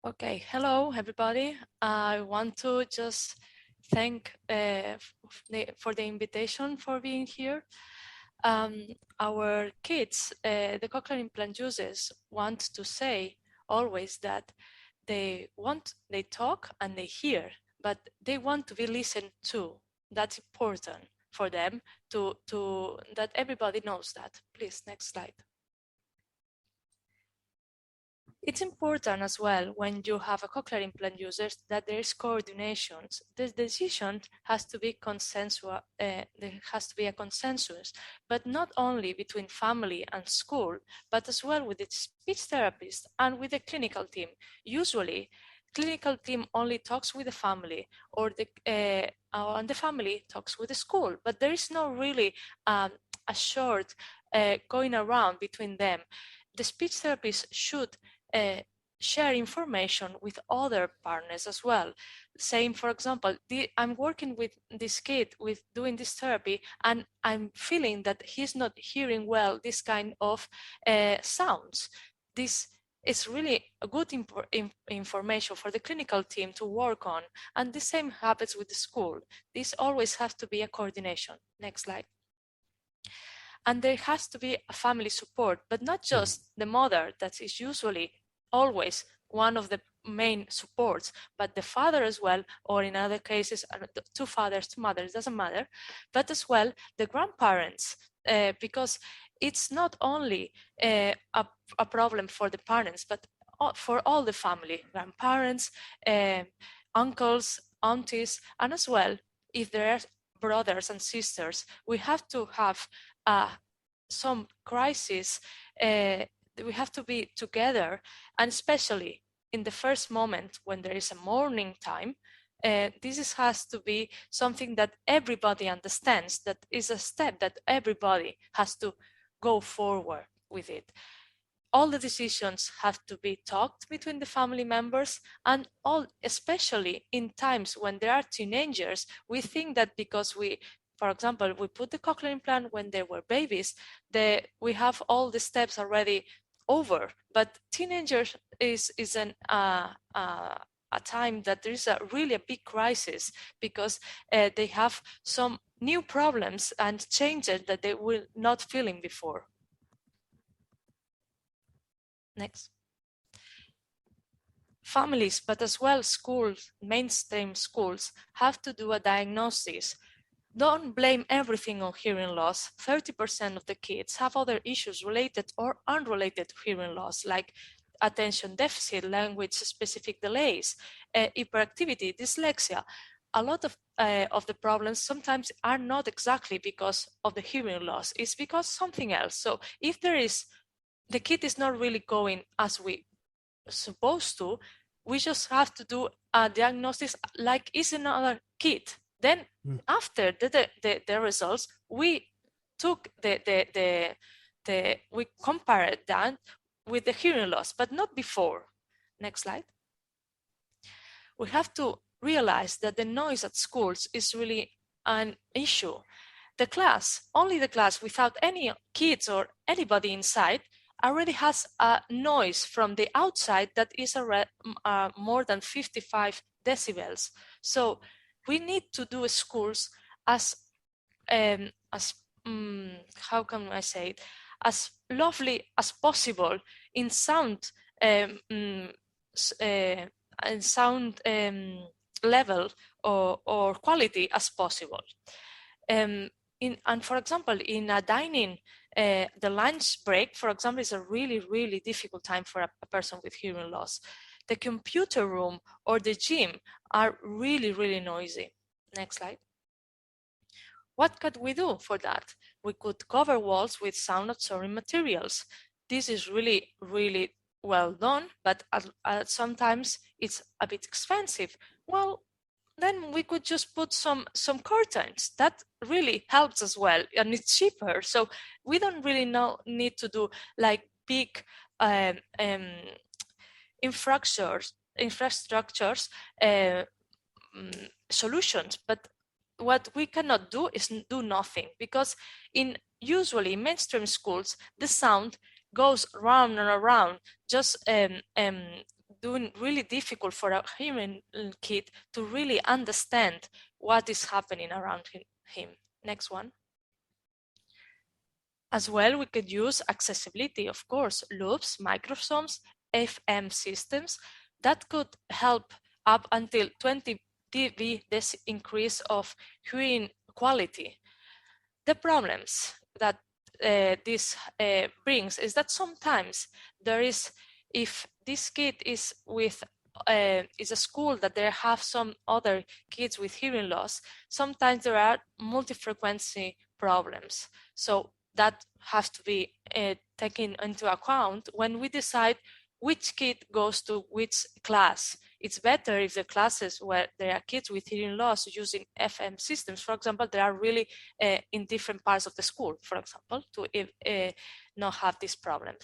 Okay, hello everybody. I want to just thank for the invitation for being here. Our kids, the cochlear implant users, want to say always that they talk and they hear, but they want to be listened to. That's important for them to that everybody knows that. Please, next slide. It's important as well when you have a cochlear implant users that there is coordination. The decision has to be consensual. There has to be a consensus, but not only between family and school, but as well with the speech therapist and with the clinical team. Usually, clinical team only talks with the family, or and the family talks with the school. But there is no really a short going around between them. The speech therapist should share information with other partners as well. Saying, for example, I'm working with this kid with doing this therapy, and I'm feeling that he's not hearing well this kind of sounds. This is really a good information for the clinical team to work on. And the same happens with the school. This always has to be a coordination. Next slide. And there has to be a family support, but not just the mother, that is usually always one of the main supports, but the father as well, or in other cases, two fathers, two mothers, doesn't matter, but as well the grandparents, because it's not only a problem for the parents, but for all the family, grandparents, uncles, aunties, and as well, if there are brothers and sisters, we have to have some crisis. We have to be together, and especially in the first moment when there is a mourning time, this has to be something that everybody understands, that is a step that everybody has to go forward with it. All the decisions have to be talked between the family members, and especially in times when there are teenagers, we think that because for example, we put the cochlear implant when they were babies, we have all the steps already over. But teenagers is a time that there is really a big crisis, because they have some new problems and changes that they were not feeling before. Next. Families, but as well schools, mainstream schools, have to do a diagnosis. Don't blame everything on hearing loss. 30% of the kids have other issues related or unrelated to hearing loss, like attention deficit, language-specific delays, hyperactivity, dyslexia. A lot of the problems sometimes are not exactly because of the hearing loss. It's because something else. So if the kid is not really going as we supposed to, we just have to do a diagnosis like it's another kid. Then after the results, we took we compared that with the hearing loss, but not before. Next slide. We have to realize that the noise at schools is really an issue. Only the class without any kids or anybody inside already has a noise from the outside that is more than 55 decibels. So we need to do schools as how can I say it, as lovely as possible in sound level or quality as possible. And for example, in a dining, the lunch break, for example, is a really, really difficult time for a person with hearing loss. The computer room or the gym are really, really noisy. Next slide. What could we do for that? We could cover walls with sound absorbing materials. This is really, really well done, but sometimes it's a bit expensive. Well, then we could just put some curtains. That really helps as well, and it's cheaper. So we don't really need to do like big infrastructures solutions. But what we cannot do is do nothing, because usually in mainstream schools, the sound goes round and around, just doing really difficult for a human kid to really understand what is happening around him. Next one. As well, we could use accessibility, of course, loops, microphones, FM systems that could help up until 20 dB this increase of hearing quality. The problems that this brings is that sometimes there is, if this kid is with is a school that there have some other kids with hearing loss, sometimes there are multi-frequency problems. So that has to be taken into account when we decide which kid goes to which class. It's better if the classes where there are kids with hearing loss using FM systems, for example, they are really in different parts of the school, for example, to not have this problem.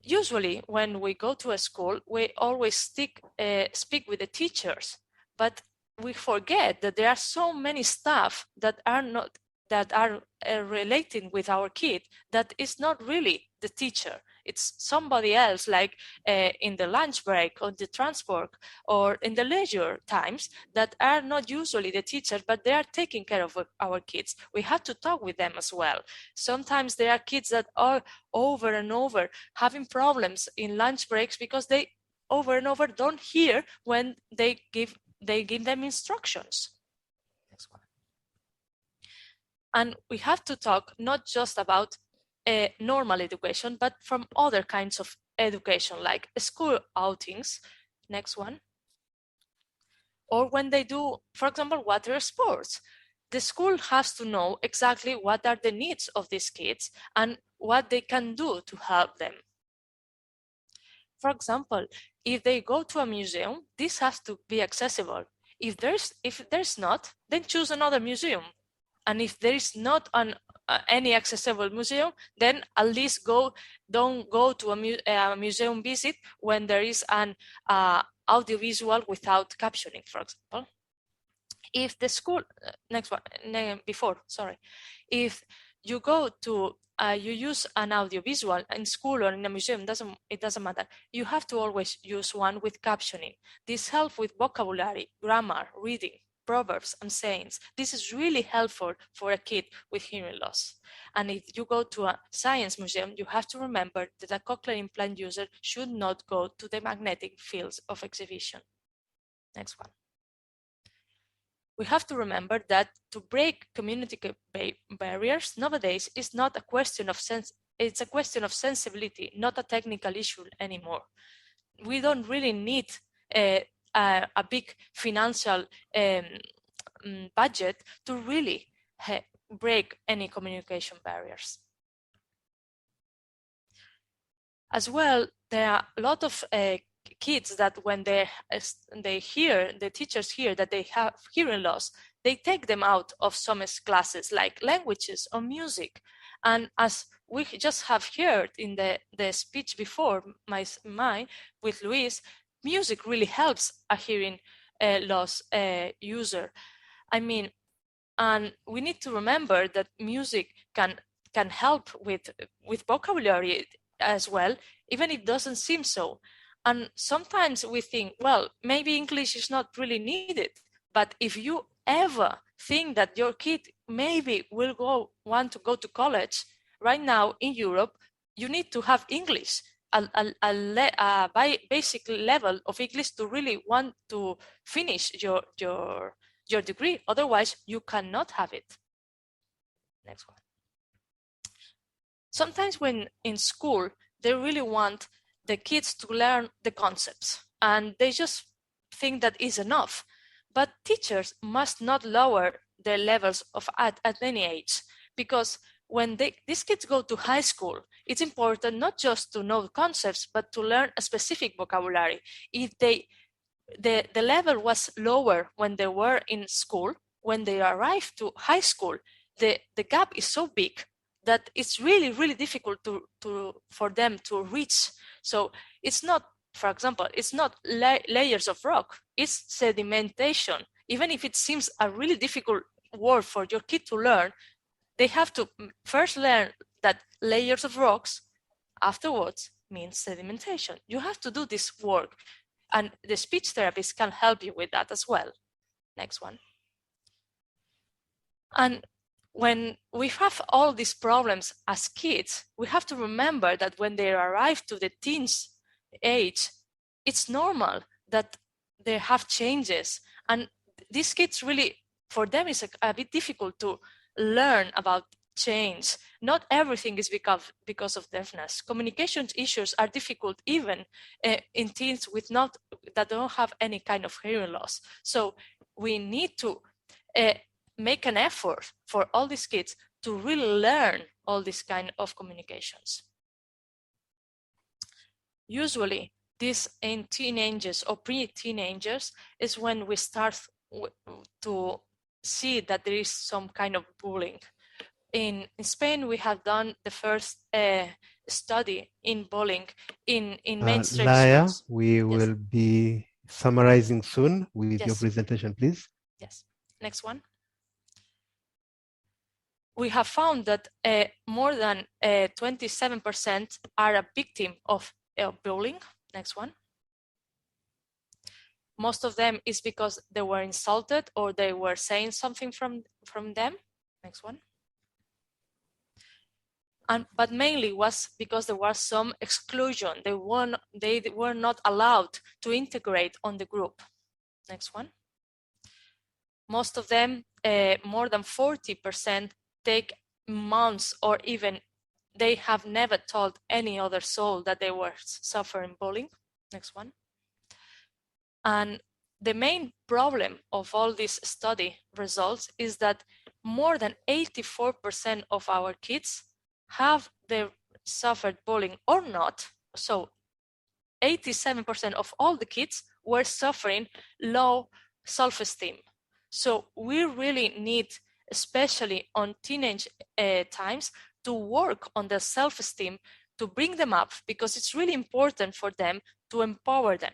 Usually, when we go to a school, we always speak with the teachers, but we forget that there are so many staff that are relating with our kid that is not really the teacher. It's somebody else, like in the lunch break, on the transport, or in the leisure times, that are not usually the teachers, but they are taking care of our kids. We have to talk with them as well. Sometimes there are kids that are over and over having problems in lunch breaks because they over and over don't hear when they give them instructions. Next one. And we have to talk not just about normal education, but from other kinds of education, like school outings. Next one. Or when they do, for example, water sports. The school has to know exactly what are the needs of these kids and what they can do to help them. For example, if they go to a museum, this has to be accessible. If there's not, then choose another museum. And if there is not any accessible museum, then at least don't go to a museum visit when there is an audiovisual without captioning, for example. If the school, if you go to you use an audiovisual in school or in a museum, it doesn't matter. You have to always use one with captioning. This helps with vocabulary, grammar, reading, proverbs, and sayings. This is really helpful for a kid with hearing loss. And if you go to a science museum, you have to remember that a cochlear implant user should not go to the magnetic fields of exhibition. Next one. We have to remember that to break community barriers nowadays is not a question of sense, it's a question of sensibility, not a technical issue anymore. We don't really need a big financial budget to really break any communication barriers. As well, there are a lot of kids that when they hear, the teachers hear that they have hearing loss, they take them out of some classes like languages or music. And as we just have heard in the speech before mine with Luis, music really helps a hearing loss user. I mean, and we need to remember that music can help with vocabulary as well, even if it doesn't seem so. And sometimes we think, well, maybe English is not really needed. But if you ever think that your kid maybe will want to go to college, right now in Europe, you need to have English, a basic level of English to really want to finish your degree. Otherwise, you cannot have it. Next one. Sometimes when in school, they really want the kids to learn the concepts and they just think that is enough. But teachers must not lower their levels at any age, because when these kids go to high school, it's important not just to know concepts, but to learn a specific vocabulary. If the level was lower when they were in school, when they arrive to high school, the gap is so big that it's really, really difficult for them to reach. So it's not, for example, it's not layers of rock, it's sedimentation. Even if it seems a really difficult word for your kid to learn, they have to first learn that layers of rocks, afterwards means sedimentation. You have to do this work, and the speech therapist can help you with that as well. Next one. And when we have all these problems as kids, we have to remember that when they arrive to the teens age, it's normal that they have changes. And these kids really, for them, it's a bit difficult to learn about change. Not everything is because of deafness. Communication issues are difficult even in teens that don't have any kind of hearing loss. So we need to make an effort for all these kids to really learn all these kind of communications. Usually, this in teenagers or pre-teenagers is when we start to see that there is some kind of bullying. In Spain, we have done the first study in bullying in mainstream Laia, schools. we will be summarizing soon with your presentation, please. Yes. Next one. We have found that more than 27% are a victim of bullying. Next one. Most of them is because they were insulted or they were saying something from them. Next one. But mainly was because there was some exclusion. They were not allowed to integrate on the group. Next one. Most of them, more than 40%, take months or even they have never told any other soul that they were suffering bullying. Next one. And the main problem of all these study results is that more than 84% of our kids have they suffered bullying or not. So 87% of all the kids were suffering low self-esteem. So we really need, especially on teenage times, to work on their self-esteem, to bring them up, because it's really important for them to empower them.